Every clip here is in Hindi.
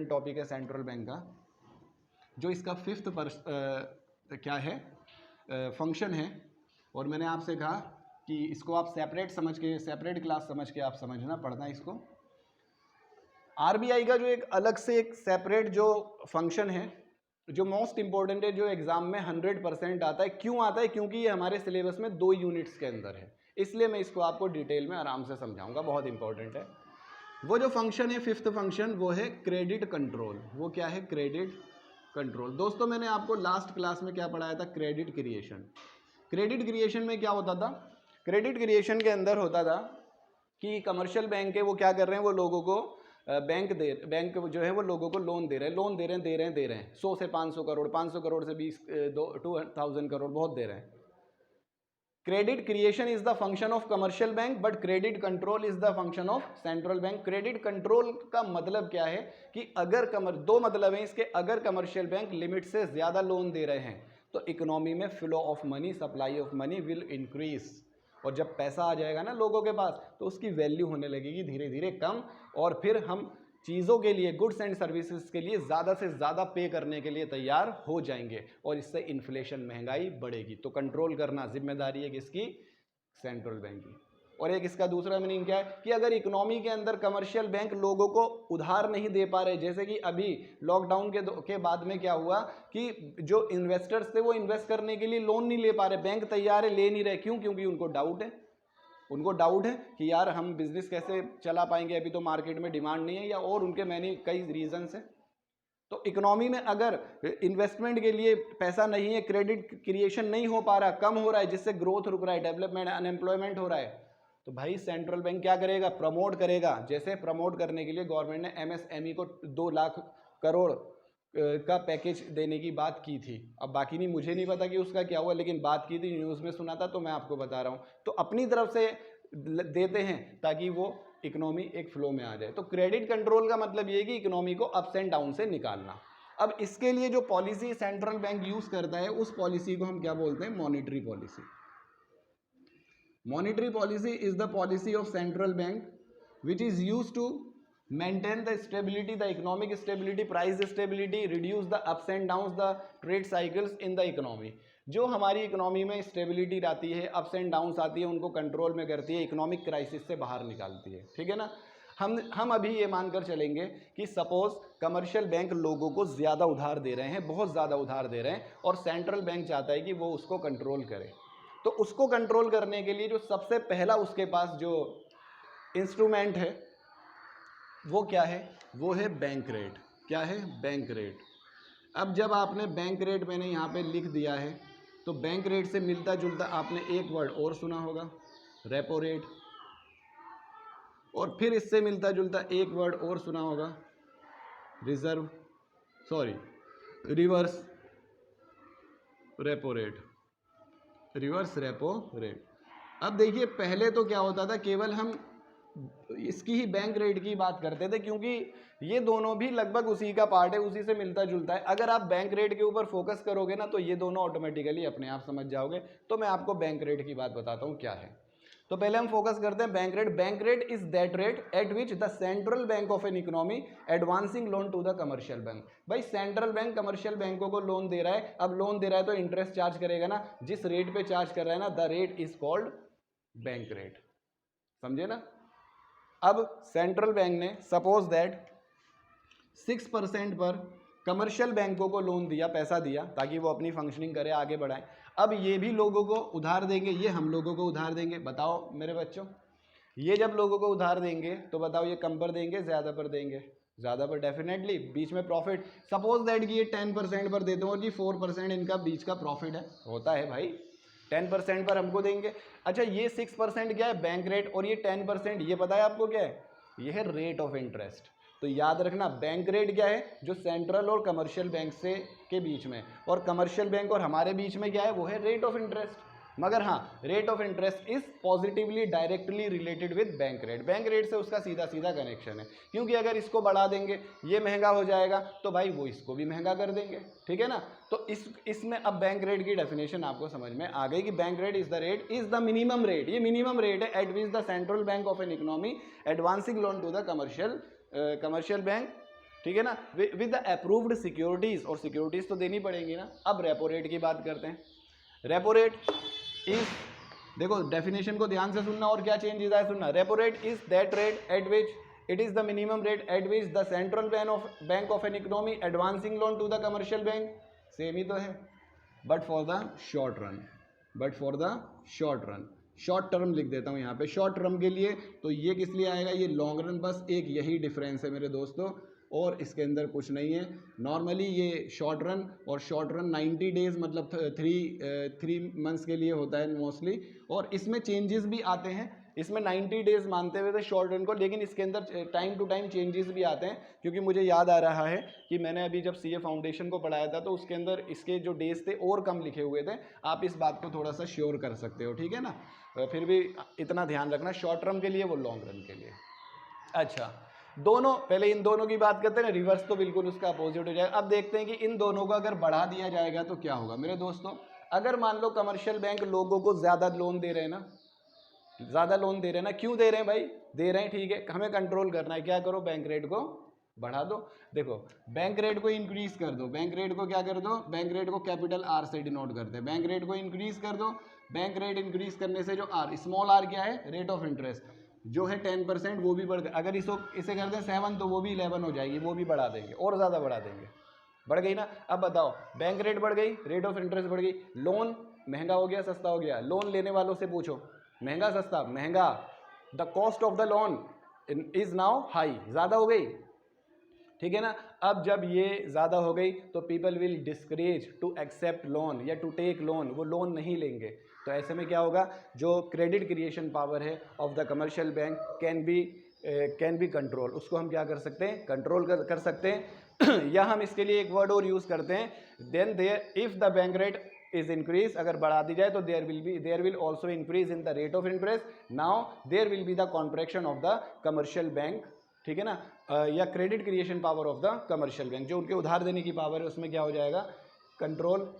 इंपॉर्टेंट टॉपिक है सेंट्रल बैंक का, जो इसका फिफ्थ क्या है फंक्शन है। और मैंने आपसे कहा कि इसको आप सेपरेट क्लास समझ के आप समझना पड़ना इसको। आरबीआई का जो एक अलग से एक सेपरेट जो फंक्शन है, जो मोस्ट इंपॉर्टेंट है, जो एग्जाम में 100% आता है। क्यों आता है? क्योंकि ये हमारे सिलेबस में 2 यूनिट्स के अंदर है, इसलिए मैं इसको आपको डिटेल में आराम से समझाऊंगा, बहुत इंपॉर्टेंट है। वो जो फंक्शन है, फिफ्थ फंक्शन, वो है क्रेडिट कंट्रोल। वो क्या है? Credit control. दोस्तों मैंने आपको लास्ट क्लास में क्या पढ़ाया था? Credit creation. क्रेडिट क्रिएशन में क्या होता था? क्रेडिट क्रिएशन के अंदर होता था कि कमर्शियल बैंक है, वो क्या कर रहे हैं, वो लोगों को बैंक जो है वो लोगों को लोन दे रहे हैं 100 से 500 करोड़, 500 करोड़ से 2000 करोड़, बहुत दे रहे हैं। Credit creation is the function of commercial bank, but credit control is the function of central bank. Credit control का मतलब क्या है कि अगर दो मतलब है इसके। अगर कमर्शियल बैंक लिमिट से ज्यादा लोन दे रहे हैं तो इकोनॉमी में flow of money, supply of money will increase, और जब पैसा आ जाएगा ना लोगों के पास तो उसकी वैल्यू होने लगेगी धीरे धीरे कम, और फिर हम चीज़ों के लिए, गुड्स एंड सर्विसेज के लिए ज़्यादा से ज़्यादा पे करने के लिए तैयार हो जाएंगे, और इससे इन्फ्लेशन, महंगाई बढ़ेगी। तो कंट्रोल करना जिम्मेदारी है किसकी? सेंट्रल बैंक की। और एक इसका दूसरा मीनिंग क्या है कि अगर इकोनॉमी के अंदर कमर्शियल बैंक लोगों को उधार नहीं दे पा रहे, जैसे कि अभी लॉकडाउन के बाद में क्या हुआ कि जो इन्वेस्टर्स थे वो इन्वेस्ट करने के लिए लोन नहीं ले पा रहे, बैंक तैयार है, ले नहीं रहे। क्यों? क्योंकि उनको डाउट है कि यार हम बिजनेस कैसे चला पाएंगे, अभी तो मार्केट में डिमांड नहीं है, या और उनके कई रीजंस हैं। तो इकोनॉमी में अगर इन्वेस्टमेंट के लिए पैसा नहीं है, क्रेडिट क्रिएशन नहीं हो पा रहा, कम हो रहा है, जिससे ग्रोथ रुक रहा है, डेवलपमेंट, अनएम्प्लॉयमेंट हो रहा है, तो भाई सेंट्रल बैंक क्या करेगा? प्रमोट करेगा। जैसे प्रमोट करने के लिए गवर्नमेंट ने एमएसएमई को 2 लाख करोड़ का पैकेज देने की बात की थी। अब बाकी नहीं, मुझे नहीं पता कि उसका क्या हुआ, लेकिन बात की थी, न्यूज़ में सुना था, तो मैं आपको बता रहा हूँ। तो अपनी तरफ से देते हैं ताकि वो इकोनॉमी एक फ्लो में आ जाए। तो क्रेडिट कंट्रोल का मतलब ये है कि इकोनॉमी को अप्स एंड डाउन से निकालना। अब इसके लिए जो पॉलिसी सेंट्रल बैंक यूज करता है, उस पॉलिसी को हम क्या बोलते हैं? Monetary policy. Monetary policy is the policy of central bank which is used to maintain the stability, the economic stability, price stability, reduce the ups and downs, the trade cycles in the economy। जो हमारी इकोनॉमी में स्टेबिलिटी आती है, अप्स एंड डाउन्स आती है, उनको कंट्रोल में करती है, इकोनॉमिक क्राइसिस से बाहर निकालती है। ठीक है ना? हम अभी ये मानकर चलेंगे कि सपोज कमर्शियल बैंक लोगों को ज़्यादा उधार दे रहे हैं, बहुत ज़्यादा उधार दे रहे हैं, और सेंट्रल बैंक चाहता है कि वो उसको कंट्रोल करे। तो उसको कंट्रोल करने के लिए जो सबसे पहला उसके पास जो इंस्ट्रूमेंट है वो क्या है? वो है बैंक रेट। क्या है? Bank rate. अब जब आपने बैंक रेट मैंने यहाँ पे लिख दिया है, तो बैंक रेट से मिलता जुलता आपने एक वर्ड और सुना होगा, रेपो रेट, और फिर इससे मिलता जुलता एक वर्ड और सुना होगा, reverse repo rate. Reverse repo rate. अब देखिए, पहले तो क्या होता था, केवल हम इसकी ही बैंक रेट की बात करते थे, क्योंकि ये दोनों भी लगभग उसी का पार्ट है, उसी से मिलता जुलता है। अगर आप बैंक रेट के ऊपर फोकस करोगे ना, तो ये दोनों ऑटोमेटिकली अपने आप समझ जाओगे। तो मैं आपको बैंक रेट की बात बताता हूँ क्या है। तो पहले हम फोकस करते हैं bank rate. Bank rate is that rate at which the central bank of an economy advancing loan to the commercial bank. भाई सेंट्रल बैंक कमर्शियल बैंकों को लोन दे रहा है। अब लोन दे रहा है तो इंटरेस्ट चार्ज करेगा ना, जिस रेट पे चार्ज कर रहा है ना, the rate is called bank rate. समझे ना? अब सेंट्रल बैंक ने सपोज दैट 6% पर कमर्शियल बैंकों को लोन दिया, पैसा दिया, ताकि वो अपनी फंक्शनिंग करे, आगे बढ़ाएं। अब ये भी लोगों को उधार देंगे, ये हम लोगों को उधार देंगे। बताओ मेरे बच्चों, ये जब लोगों को उधार देंगे तो बताओ ये कम पर देंगे, ज़्यादा पर देंगे? ज़्यादा पर डेफिनेटली। बीच में प्रॉफिट, सपोज दैट कि ये 10% पर देते हो और जी 4% इनका बीच का प्रॉफिट है, होता है भाई, 10% पर हमको देंगे। अच्छा, ये 6% क्या है? Bank rate. और ये 10% ये पता है आपको क्या है? ये है रेट ऑफ इंटरेस्ट। तो याद रखना, बैंक रेट क्या है? जो सेंट्रल और कमर्शियल बैंक से के बीच में, और कमर्शियल बैंक और हमारे बीच में क्या है? वो है रेट ऑफ इंटरेस्ट। मगर हाँ, rate of interest is positively directly related with bank rate. Bank rate से उसका सीधा सीधा कनेक्शन है, क्योंकि अगर इसको बढ़ा देंगे, ये महंगा हो जाएगा, तो भाई वो इसको भी महंगा कर देंगे। ठीक है ना? तो इसमें अब बैंक रेट की डेफिनेशन आपको समझ में आ गई कि bank rate is the minimum rate. ये मिनिमम रेट है at which the central bank of an economy advancing loan to the commercial bank. ठीक है ना, विद द अप्रूव्ड सिक्योरिटीज, और सिक्योरिटीज तो देनी पड़ेंगी ना। अब रेपो रेट की बात करते हैं। रेपो रेट इज, देखो डेफिनेशन को ध्यान से सुनना और क्या चेंजेस आए सुनना। Repo rate is that rate at which it is the minimum rate at which the central bank of an economy advancing loan to the commercial bank, same ही तो है, but for the short run, but for the short run, short term लिख देता हूँ यहाँ पे, शॉर्ट टर्म के लिए। तो ये किस लिए आएगा, ये लॉन्ग रन, बस एक यही डिफरेंस है मेरे दोस्तों, और इसके अंदर कुछ नहीं है। नॉर्मली ये शॉर्ट रन, और शॉर्ट रन 90 डेज मतलब 3 मंथ्स के लिए होता है मोस्टली, और इसमें चेंजेस भी आते हैं। इसमें 90 डेज मानते हुए थे शॉर्ट रन को, लेकिन इसके अंदर टाइम टू टाइम चेंजेस भी आते हैं, क्योंकि मुझे याद आ रहा है कि मैंने अभी जब सीए फाउंडेशन को पढ़ाया था तो उसके अंदर इसके जो डेज थे और कम लिखे हुए थे। आप इस बात को थोड़ा सा श्योर कर सकते हो, ठीक है ना। फिर भी इतना ध्यान रखना, शॉर्ट टर्म के लिए वो लॉन्ग रन के लिए। अच्छा, दोनों, पहले इन दोनों की बात करते हैं ना, रिवर्स तो बिल्कुल उसका अपोजिट हो जाएगा। अब देखते हैं कि इन दोनों को अगर बढ़ा दिया जाएगा तो क्या होगा मेरे दोस्तों। अगर मान लो कमर्शियल बैंक लोगों को ज़्यादा लोन दे रहे हैं ना, ज़्यादा लोन दे रहे हैं ना, क्यों दे रहे हैं भाई, दे रहे हैं ठीक है, हमें कंट्रोल करना है, क्या करो, बैंक रेट को बढ़ा दो। देखो बैंक रेट को इंक्रीज कर दो, बैंक रेट को क्या कर दो, बैंक रेट को कैपिटल आर से डिनोट करते हैं, बैंक रेट को इंक्रीज कर दो। बैंक रेट इंक्रीज करने से जो आर, स्मॉल आर क्या है, रेट ऑफ इंटरेस्ट जो है 10%, वो भी बढ़ गया। अगर इसे कर दें 7 तो वो भी 11 हो जाएगी, वो भी बढ़ा देंगे और ज़्यादा बढ़ा देंगे, बढ़ गई ना। अब बताओ, बैंक रेट बढ़ गई, रेट ऑफ इंटरेस्ट बढ़ गई, लोन महंगा हो गया सस्ता हो गया। लोन लेने वालों से पूछो, महंगा सस्ता, महंगा, the cost of the loan is now high, ज़्यादा हो गई, ठीक है ना। अब जब ये ज़्यादा हो गई तो people will discourage to accept loan या टू टेक लोन, वो लोन नहीं लेंगे। तो ऐसे में क्या होगा, जो क्रेडिट क्रिएशन पावर है of the commercial bank can be control, उसको हम क्या कर सकते हैं, कंट्रोल कर सकते हैं। या हम इसके लिए एक वर्ड और यूज़ करते हैं, then there if the bank rate is increase, अगर बढ़ा दी जाए तो there will also increase in the rate of interest, now there will be the contraction of the commercial bank, ठीक है ना। या credit creation power of the commercial bank, जो उनके उधार देने की पावर है उसमें क्या हो जाएगा, कंट्रोल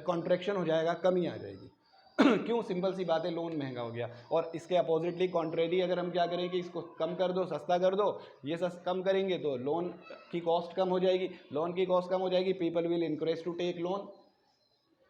कॉन्ट्रैक्शन हो जाएगा, कमी आ जाएगी। क्यों, सिंपल सी बात है, लोन महंगा हो गया। और इसके अपोजिटली कॉन्ट्रेरी अगर हम क्या करें कि इसको कम कर दो, सस्ता कर दो, ये कम करेंगे तो लोन की कॉस्ट कम हो जाएगी, लोन की कॉस्ट कम हो जाएगी, people will encourage to take loan,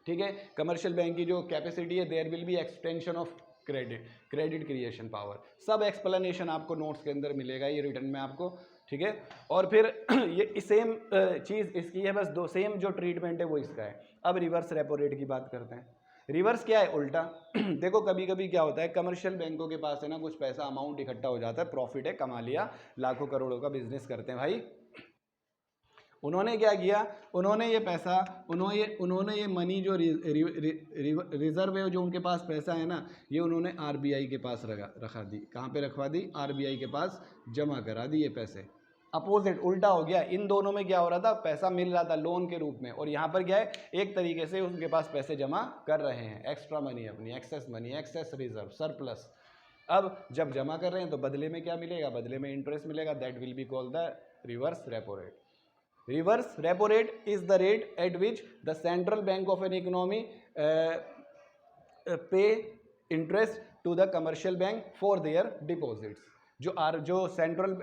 ठीक है। कमर्शियल बैंक की जो कैपेसिटी है, there will be extension of credit creation power. सब एक्सप्लेनेशन आपको नोट्स के अंदर मिलेगा, ये रिटर्न में आपको, ठीक है। और फिर ये सेम चीज़ इसकी है, बस दो सेम जो ट्रीटमेंट है वो इसका है। अब रिवर्स रेपो रेट की बात करते हैं। रिवर्स क्या है, उल्टा। देखो कभी कभी क्या होता है, कमर्शियल बैंकों के पास है ना कुछ पैसा अमाउंट इकट्ठा हो जाता है, प्रॉफिट है, कमा लिया, लाखों करोड़ों का बिजनेस करते हैं भाई। उन्होंने क्या किया, उन्होंने ये पैसा, उन्होंने ये मनी जो रिजर्व है, जो उनके पास पैसा है ना, ये उन्होंने आरबीआई के पास रखा दी। कहाँ पे रखवा दी, आरबीआई के पास जमा करा दी ये पैसे। अपोजिट, उल्टा हो गया, इन दोनों में क्या हो रहा था, पैसा मिल रहा था लोन के रूप में, और यहाँ पर क्या है, एक तरीके से उनके पास पैसे जमा कर रहे हैं, एक्स्ट्रा मनी अपनी, excess money, excess reserve, surplus. अब जब जमा कर रहे हैं तो बदले में क्या मिलेगा, बदले में इंटरेस्ट मिलेगा, that will be called the reverse repo rate. Reverse repo rate is the rate at which the central bank of an economy pay interest to the commercial bank for their deposits. जो सेंट्रल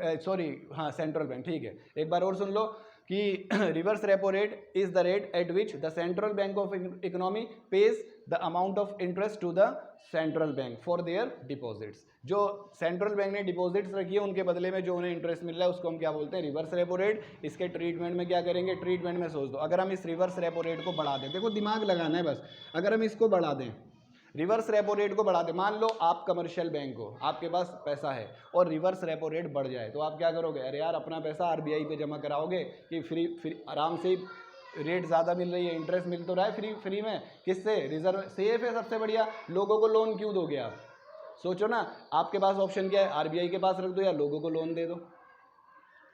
बैंक, ठीक है, एक बार और सुन लो कि reverse repo rate is the rate at which the central bank of economy pays the amount of interest to the central bank for their deposits. जो सेंट्रल बैंक ने डिपॉजिट्स रखी है उनके बदले में जो उन्हें इंटरेस्ट मिल रहा है उसको हम क्या बोलते हैं, रिवर्स रेपो रेट। इसके ट्रीटमेंट में क्या करेंगे, ट्रीटमेंट में सोच दो, अगर हम इस रिवर्स रेपो रेट को बढ़ा दें, देखो दिमाग लगाना है बस, अगर हम इसको बढ़ा दें, रिवर्स रेपो रेट को बढ़ा दें, मान लो आप कमर्शियल बैंक हो, आपके पास पैसा है और रिवर्स रेपो रेट बढ़ जाए, तो आप क्या करोगे, अरे यार अपना पैसा आरबीआई पे जमा कराओगे कि फ्री आराम से रेट ज़्यादा मिल रही है, इंटरेस्ट मिल तो रहा है फ्री में, किससे, रिजर्व, सेफ है सबसे बढ़िया, लोगों को लोन क्यों दोगे आप, सोचो ना, आपके पास ऑप्शन क्या है, आरबीआई के पास रख दो या लोगों को लोन दे दो,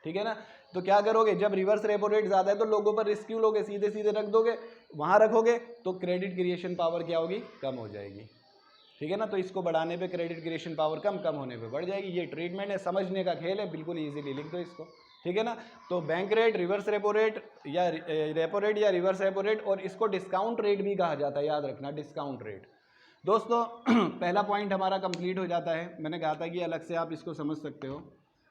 ठीक है ना। तो क्या करोगे, जब रिवर्स रेपो रेट ज़्यादा है तो लोगों पर रिस्क क्यों लोगे, सीधे सीधे रख दोगे, वहाँ रखोगे तो क्रेडिट क्रिएशन पावर क्या होगी, कम हो जाएगी, ठीक है ना। तो इसको बढ़ाने पे क्रेडिट क्रिएशन पावर कम होने पे बढ़ जाएगी। ये ट्रीटमेंट है, समझने का खेल है, बिल्कुल इजीली लिख दो इसको, ठीक है ना। तो bank rate, reverse repo rate या रेपो रेट या रिवर्स रेपो रेट, और इसको डिस्काउंट रेट भी कहा जाता है, याद रखना, डिस्काउंट रेट। दोस्तों पहला पॉइंट हमारा कंप्लीट हो जाता है, मैंने कहा था कि अलग से आप इसको समझ सकते हो।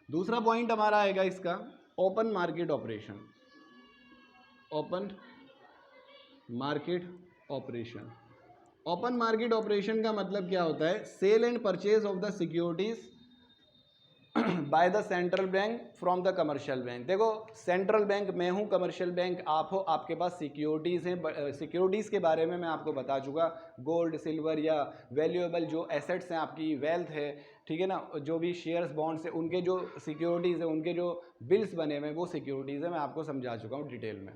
दूसरा पॉइंट हमारा आएगा इसका open market operation, open market operation. Open market operation का मतलब क्या होता है? Sale and purchase of the securities by the central bank from the commercial bank. देखो, सेंट्रल बैंक मैं हूँ, कमर्शियल बैंक आप हो, आपके पास सिक्योरिटीज़ हैं। सिक्योरिटीज़ के बारे में मैं आपको बता चुका, गोल्ड सिल्वर या वैल्यूएबल जो एसेट्स हैं, आपकी वेल्थ है, ठीक है ना, जो भी शेयर्स बॉन्ड्स हैं, उनके जो सिक्योरिटीज़ हैं, उनके जो बिल्स बने हुए हैं, वो सिक्योरिटीज़ है, मैं आपको समझा चुका हूँ डिटेल में।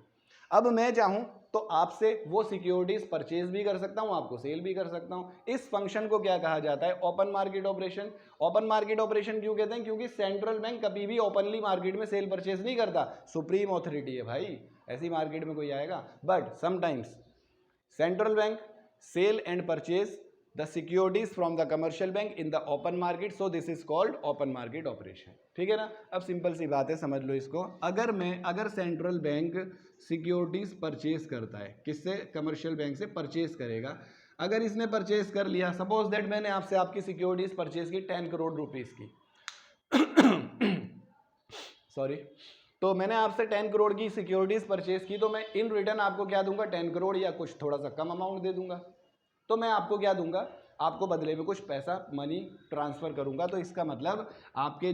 अब मैं चाहूँ तो आपसे वो सिक्योरिटीज परचेज भी कर सकता हूँ, आपको सेल भी कर सकता हूँ। इस फंक्शन को क्या कहा जाता है? Open market operation. Open market operation क्यों कहते हैं? क्योंकि सेंट्रल बैंक कभी भी ओपनली मार्केट में सेल परचेज नहीं करता, सुप्रीम ऑथोरिटी है भाई, ऐसी मार्केट में कोई आएगा। But sometimes central bank sale and purchase the securities from the commercial bank in the open market, so this is called open market operation. ठीक है ना? अब सिंपल सी बात है, समझ लो इसको। अगर सेंट्रल बैंक सिक्योरिटीज परचेज करता है, किससे? कमर्शियल बैंक से परचेज करेगा। अगर इसने परचेज कर लिया, सपोज दैट मैंने आपसे आपकी सिक्योरिटीज परचेज की 10 करोड़ रुपीस की सॉरी, तो मैंने आपसे 10 करोड़ की सिक्योरिटीज परचेज की, तो मैं इन रिटर्न आपको क्या दूंगा? 10 करोड़ या कुछ थोड़ा सा कम अमाउंट दे दूंगा। तो मैं आपको क्या दूंगा? आपको बदले में कुछ पैसा, मनी ट्रांसफर करूंगा। तो इसका मतलब आपके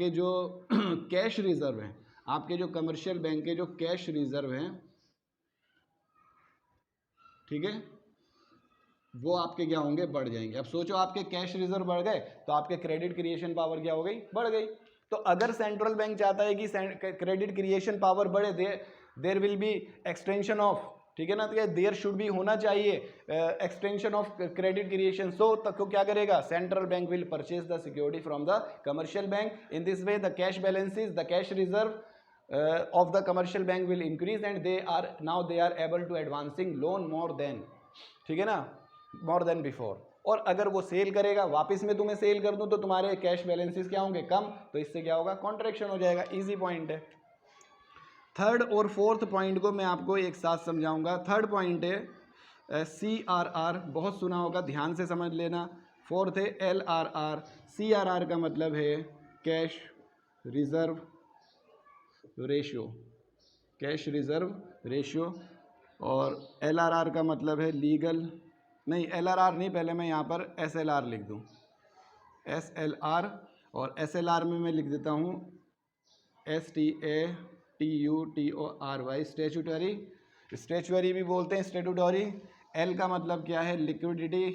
जो कैश रिजर्व हैं, आपके जो कमर्शियल बैंक के जो कैश रिजर्व हैं, ठीक है, वो आपके क्या होंगे? बढ़ जाएंगे। अब सोचो, आपके कैश रिजर्व बढ़ गए तो आपके क्रेडिट क्रिएशन पावर क्या हो गई? बढ़ गई। तो अगर सेंट्रल बैंक चाहता है कि क्रेडिट क्रिएशन पावर बढ़े, there will be extension of, ठीक है ना, तो देयर शुड बी होना चाहिए extension of credit creation. So तो क्या करेगा? Central bank will purchase the security from the commercial bank. In this way the cash balances, the cash reserve of the commercial bank will increase and they are able to advancing loan more than, ठीक है ना, मोर देन बिफोर। और अगर वो सेल करेगा, वापस में तुम्हें सेल कर दूं, तो तुम्हारे कैश बैलेंसेस क्या होंगे? कम। तो इससे क्या होगा? कॉन्ट्रैक्शन हो जाएगा। इजी पॉइंट है। थर्ड और फोर्थ पॉइंट को मैं आपको एक साथ समझाऊंगा। थर्ड पॉइंट है CRR, बहुत सुना होगा, ध्यान से समझ लेना। फोर्थ है LRR। CRR का मतलब है cash reserve ratio, cash reserve ratio. और LRR का मतलब है लीगल, नहीं LRR नहीं, पहले मैं यहाँ पर SLR लिख दूँ, SLR। और SLR में मैं लिख देता हूँ STATUTORY, स्टैट्यूटरी। स्टैट्यूटरी भी बोलते हैं, स्टैट्यूटरी। L का मतलब क्या है? लिक्विडिटी।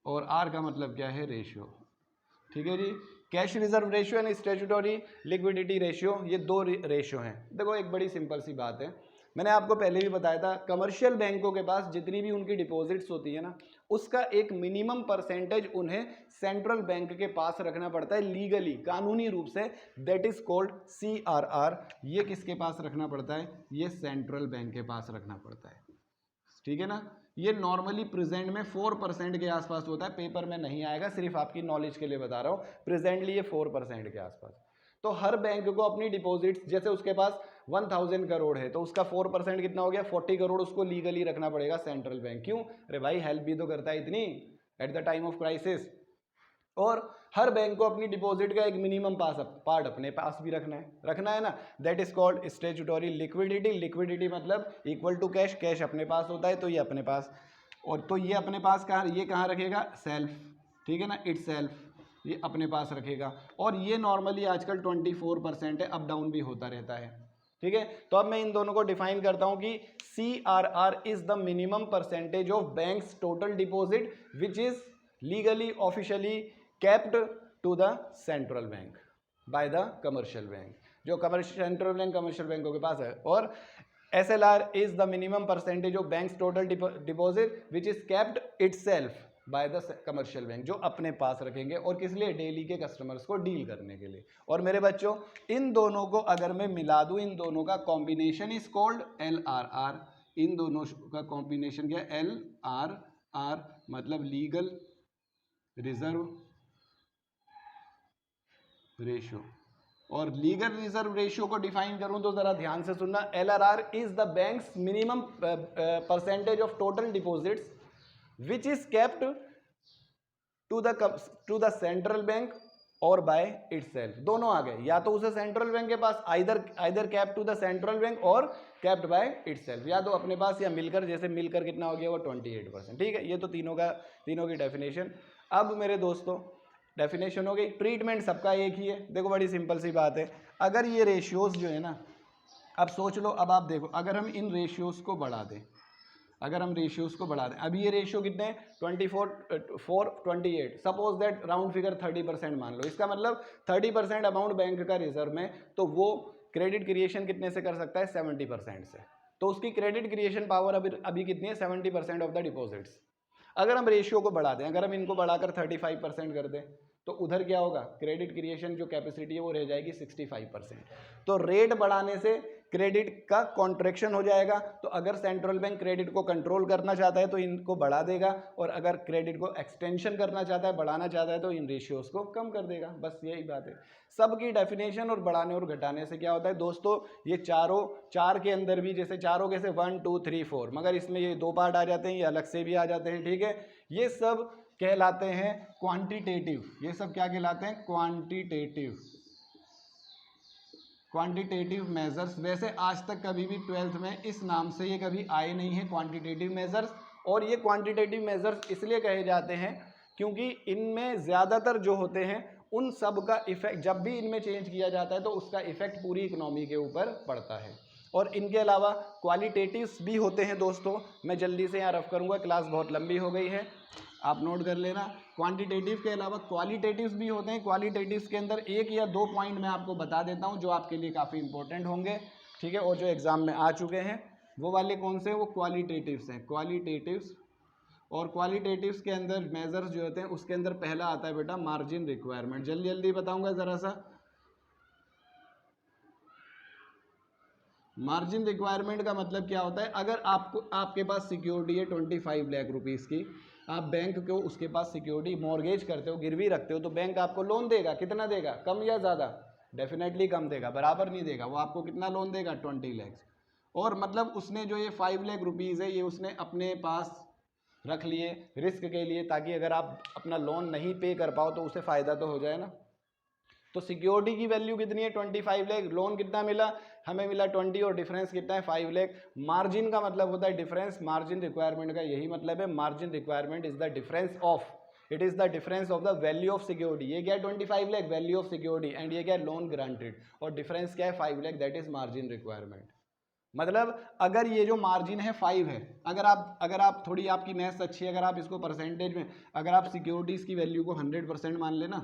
और R का मतलब क्या है? रेशियो। ठीक है जी। Cash reserve ratio and statutory liquidity ratio, ये दो रेशियो हैं। देखो, एक बड़ी सिंपल सी बात है, मैंने आपको पहले भी बताया था, कमर्शियल बैंकों के पास जितनी भी उनकी डिपॉजिट्स होती है ना, उसका एक मिनिमम परसेंटेज उन्हें सेंट्रल बैंक के पास रखना पड़ता है लीगली, कानूनी रूप से। That is called CRR। ये किसके पास रखना पड़ता है? ये सेंट्रल बैंक के पास रखना पड़ता है, ठीक है ना। ये नॉर्मली प्रेजेंट में 4% के आसपास होता है, पेपर में नहीं आएगा, सिर्फ आपकी नॉलेज के लिए बता रहा हूँ। प्रेजेंटली ये 4% के आसपास। तो हर बैंक को अपनी डिपॉजिट्स, जैसे उसके पास 1000 करोड़ है, तो उसका 4% कितना हो गया? 40 करोड़ उसको लीगली रखना पड़ेगा सेंट्रल बैंक। क्यों? अरे भाई, हेल्प भी तो करता है इतनी at the time of crisis. और हर बैंक को अपनी डिपॉजिट का एक मिनिमम पार्ट अपने पास भी रखना है ना। That is called statutory liquidity. Liquidity मतलब इक्वल टू कैश, कैश अपने पास होता है तो ये अपने पास, और तो ये अपने पास कहाँ रखेगा? सेल्फ, ठीक है ना, इट सेल्फ, ये अपने पास रखेगा। और ये नॉर्मली आजकल 24% है, अप डाउन भी होता रहता है, ठीक है। तो अब मैं इन दोनों को डिफाइन करता हूं कि CRR is the minimum percentage of banks total deposit which is legally officially kept to the central bank by the commercial bank, जो सेंट्रल बैंक कमर्शियल बैंकों के पास है। और SLR is the minimum percentage of banks total deposit which is kept itself by the commercial bank, जो अपने पास रखेंगे। और किस लिए? डेली के कस्टमर्स को डील करने के लिए। और मेरे बच्चों, इन दोनों को अगर मैं मिला दूं, इन दोनों का कॉम्बिनेशन इज कॉल्ड LRR। इन दोनों का कॉम्बिनेशन क्या? LRR मतलब लीगल रिजर्व रेशियो। और लीगल रिजर्व रेशियो को डिफाइन करूं तो जरा ध्यान से सुनना। LRR is the bank's minimum percentage of total deposits which is kept to the central bank और बाय इटसेल्फ, दोनों आ गए, या तो उसे सेंट्रल बैंक के पास either kept to the central bank और कैप्ट बाय इटसेल्फ, या तो अपने पास या मिलकर, जैसे मिलकर कितना हो गया वो 28%। ठीक है, ये तो तीनों की डेफिनेशन। अब मेरे दोस्तों डेफिनेशन हो गई, ट्रीटमेंट सबका एक ही है। देखो बड़ी सिंपल सी बात है, अगर ये रेशियोज जो है ना, अब सोच लो, अब आप देखो अगर हम इन रेशियोज को बढ़ा दें, अभी ये रेशियो कितने हैं 24:28, सपोज दैट राउंड फिगर 30% मान लो, इसका मतलब 30% अमाउंट बैंक का रिजर्व में, तो वो क्रेडिट क्रिएशन कितने से कर सकता है 70% से, तो उसकी क्रेडिट क्रिएशन पावर अभी कितनी है 70% ऑफ द डिपॉजिट्स। अगर हम रेशियो को बढ़ा दें, अगर हम इनको बढ़ाकर 35% कर दें, तो उधर क्या होगा, क्रेडिट क्रिएशन जो कैपेसिटी है वो रह जाएगी 65%। तो रेट बढ़ाने से क्रेडिट का कॉन्ट्रैक्शन हो जाएगा। तो अगर सेंट्रल बैंक क्रेडिट को कंट्रोल करना चाहता है तो इनको बढ़ा देगा, और अगर क्रेडिट को एक्सटेंशन करना चाहता है, बढ़ाना चाहता है, तो इन रेशियोज को कम कर देगा। बस यही बात है। सबकी डेफिनेशन और बढ़ाने और घटाने से क्या होता है दोस्तों, ये चार के अंदर भी, जैसे चारों कैसे 1 2 3 4, मगर इसमें ये 2 पार्ट आ जाते हैं, ये अलग से भी आ जाते हैं। ठीक है, ये सब कहलाते हैं क्वांटिटेटिव। ये सब क्या कहलाते हैं, क्वांटिटेटिव मेजर्स। वैसे आज तक कभी भी 12th में इस नाम से ये कभी आए नहीं है, क्वांटिटेटिव मेजर्स। और ये क्वांटिटेटिव मेजर्स इसलिए कहे जाते हैं क्योंकि इनमें ज़्यादातर जो होते हैं उन सब का इफेक्ट, जब भी इनमें चेंज किया जाता है तो उसका इफेक्ट पूरी इकोनॉमी के ऊपर पड़ता है। और इनके अलावा क्वालिटेटिव्स भी होते हैं दोस्तों। मैं जल्दी से यहाँ रफ करूँगा, क्लास बहुत लंबी हो गई है, आप नोट कर लेना। क्वांटिटेटिव के अलावा क्वालिटेटिव्स भी होते हैं। क्वालिटेटिव्स के अंदर 1 या 2 पॉइंट मैं आपको बता देता हूँ जो आपके लिए काफ़ी इंपॉर्टेंट होंगे। ठीक है, और जो एग्जाम में आ चुके हैं वो वाले कौन से हैं, वो क्वालिटेटिव्स हैं, क्वालिटेटिव्स। और क्वालिटेटिव्स के अंदर मेजर्स जो होते हैं उसके अंदर पहला आता है बेटा मार्जिन रिक्वायरमेंट। जल्दी जल्दी बताऊंगा ज़रा सा। मार्जिन रिक्वायरमेंट का मतलब क्या होता है, अगर आपके पास सिक्योरिटी है 25 लाख रुपीज़ की, आप बैंक को उसके पास सिक्योरिटी मॉर्गेज करते हो, गिरवी रखते हो, तो बैंक आपको लोन देगा। कितना देगा, कम या ज़्यादा, डेफिनेटली कम देगा, बराबर नहीं देगा। वो आपको कितना लोन देगा 20 लाख। और मतलब उसने जो ये 5 लाख रुपीज़ है ये उसने अपने पास रख लिए रिस्क के लिए, ताकि अगर आप अपना लोन नहीं पे कर पाओ तो उसे फ़ायदा तो हो जाए ना। तो सिक्योरिटी की वैल्यू कितनी है 25 लाख, लोन कितना मिला, हमें मिला 20, और डिफरेंस कितना है 5 लाख। मार्जिन का मतलब होता है डिफरेंस, मार्जिन रिक्वायरमेंट का यही मतलब है। Margin requirement is the difference of, it is the difference of the value of security. ये क्या है 25 lakh value of security, and ये क्या है लोन ग्रांटेड, और डिफरेंस क्या है 5 lakh, that is margin requirement. मतलब अगर ये जो मार्जिन है 5 है, अगर आप थोड़ी आपकी मैथ्स अच्छी है, अगर आप इसको परसेंटेज में, अगर आप सिक्योरिटीज़ की वैल्यू को 100% मान लेना,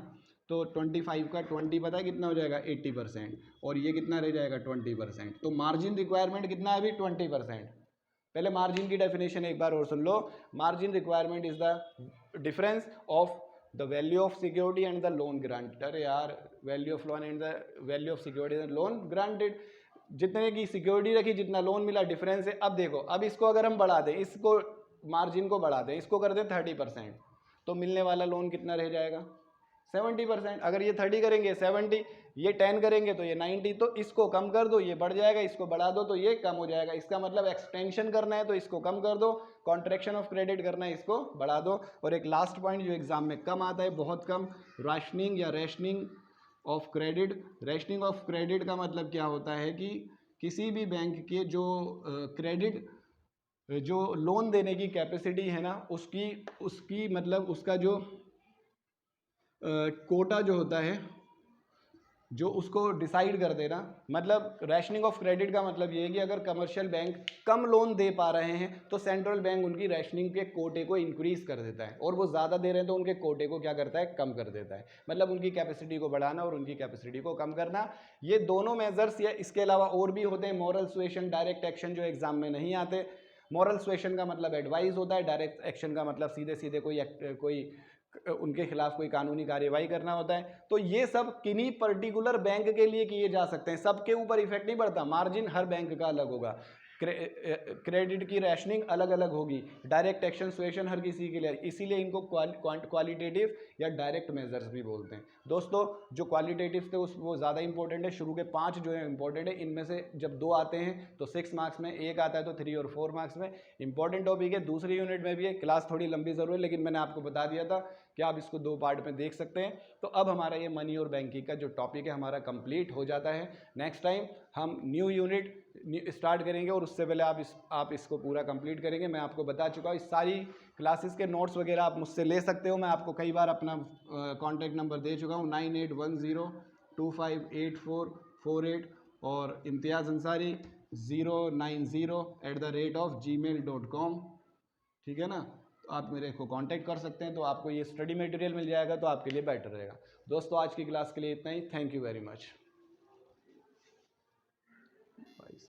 तो 25 का 20 पता है कितना हो जाएगा 80%, और ये कितना रह जाएगा 20%। तो मार्जिन रिक्वायरमेंट कितना है अभी 20%। पहले मार्जिन की डेफिनेशन एक बार और सुन लो। Margin requirement is the difference of the value of security and the loan granted. अरे यार, value of loan and the value of security and loan granted, जितने की सिक्योरिटी रखी जितना लोन मिला, डिफरेंस है। अब देखो, अब इसको अगर हम बढ़ा दें, इसको मार्जिन को बढ़ा दें, इसको कर दें 30%, तो मिलने वाला लोन कितना रह जाएगा 70%। अगर ये 30 करेंगे 70, ये 10 करेंगे तो ये 90, तो इसको कम कर दो ये बढ़ जाएगा, इसको बढ़ा दो तो ये कम हो जाएगा। इसका मतलब एक्सटेंशन करना है तो इसको कम कर दो, कॉन्ट्रैक्शन ऑफ क्रेडिट करना है इसको बढ़ा दो। और एक लास्ट पॉइंट जो एग्जाम में कम आता है, बहुत कम, राशनिंग या rationing of credit. Rationing of credit का मतलब क्या होता है कि किसी भी बैंक के जो क्रेडिट जो लोन देने की कैपेसिटी है ना, उसकी मतलब उसका जो कोटा जो होता है, जो उसको डिसाइड कर देना। मतलब रैशनिंग ऑफ क्रेडिट का मतलब ये है कि अगर कमर्शियल बैंक कम लोन दे पा रहे हैं तो सेंट्रल बैंक उनकी रैशनिंग के कोटे को इंक्रीज कर देता है, और वो ज़्यादा दे रहे हैं तो उनके कोटे को क्या करता है, कम कर देता है। मतलब उनकी कैपेसिटी को बढ़ाना और उनकी कैपेसिटी को कम करना, ये दोनों मेजर्स। या इसके अलावा और भी होते हैं, मॉरल सुएशन, डायरेक्ट एक्शन, जो एग्जाम में नहीं आते। मॉरल सुएशन का मतलब एडवाइस होता है, डायरेक्ट एक्शन का मतलब सीधे सीधे कोई उनके खिलाफ कोई कानूनी कार्यवाही करना होता है। तो ये सब किन्हीं पर्टिकुलर बैंक के लिए किए जा सकते हैं, सबके ऊपर इफेक्ट नहीं पड़ता। मार्जिन हर बैंक का अलग होगा, क्रेडिट की रैशनिंग अलग अलग होगी, डायरेक्ट एक्शन सुएशन हर किसी के लिए, इसीलिए इनको क्वालिटेटिव या डायरेक्ट मेजर्स भी बोलते हैं। दोस्तों जो क्वालिटेटिव थे वो ज़्यादा इंपॉर्टेंट है, शुरू के 5 जो है इंपॉर्टेंट है। इनमें से जब 2 आते हैं तो 6 मार्क्स में, 1 आता है तो 3 और 4 मार्क्स में। इंपॉर्टेंट टॉपिक है, दूसरी यूनिट में भी है। क्लास थोड़ी लंबी ज़रूर है, लेकिन मैंने आपको बता दिया था क्या आप इसको 2 पार्ट में देख सकते हैं। तो अब हमारा ये मनी और बैंकिंग का जो टॉपिक है हमारा कंप्लीट हो जाता है। नेक्स्ट टाइम हम न्यू यूनिट स्टार्ट करेंगे और उससे पहले आप इसको पूरा कंप्लीट करेंगे। मैं आपको बता चुका हूँ, इस सारी क्लासेस के नोट्स वगैरह आप मुझसे ले सकते हो। मैं आपको कई बार अपना कॉन्टैक्ट नंबर दे चुका हूँ 9810258448 और इम्तियाज़ अंसारी 090@gmail.com। ठीक है ना, तो आप मेरे को कांटेक्ट कर सकते हैं। तो आपको ये स्टडी मटेरियल मिल जाएगा तो आपके लिए बेटर रहेगा। दोस्तों आज की क्लास के लिए इतना ही। Thank you very much.